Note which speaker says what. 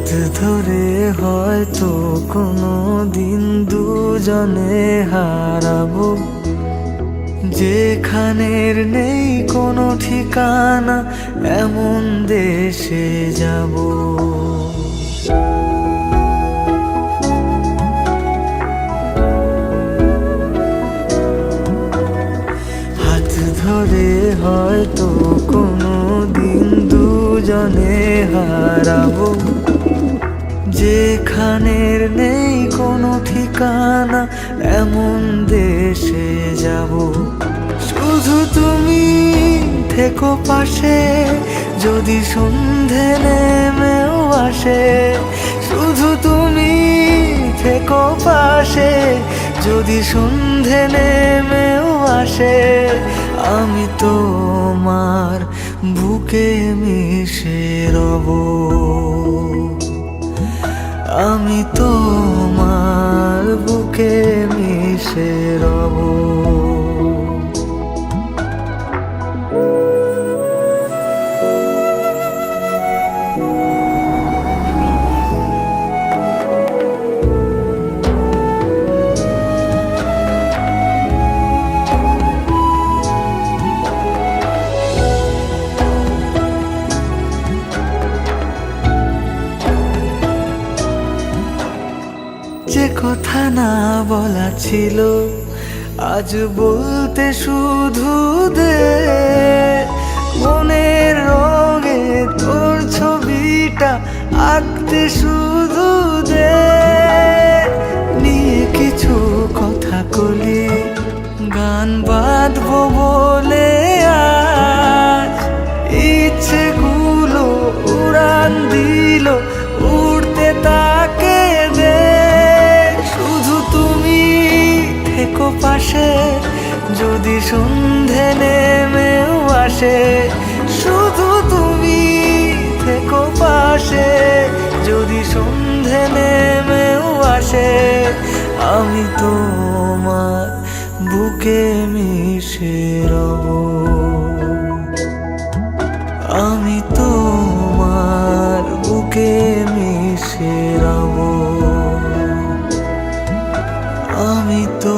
Speaker 1: ধরে হয়তো কোনো দিন দুজনে হারাবো, যেখানের নেই কোনো ঠিকানা এমন দেশে যাব। হাত ধরে হয়তো কোনো দিন দুজনে হারাবো, যেখানের নেই কোনো ঠিকানা এমন দেশে যাব। শুধু তুমি থেকো পাশে যদি সন্ধে নেমেও আসে, শুধু তুমি থেকো পাশে যদি সন্ধে নেমেও আসে। আমি তোমার বুকে মিশে রব, আমি তোমার বুকে মিশে রব। যে কথা না বলা ছিল আজ বলতে শুধু দে, মনের রঙে তোর ছবিটা আঁকতে শুধু দে। নিয়ে কিছু কথা কলি গান বাঁধবো বলে আজ, ইচ্ছেগুলো উড়ান দিল উড়তে তাকে দে। থেকো পাশে যদি সন্ধে নেমেও আসে, শুধু তুমি থেকো পাশে যদি সন্ধে নেমেও আসে। আমি তোমার বুকে মিশে রব, আমি তোমার বুকে মিশে রব, আমি তো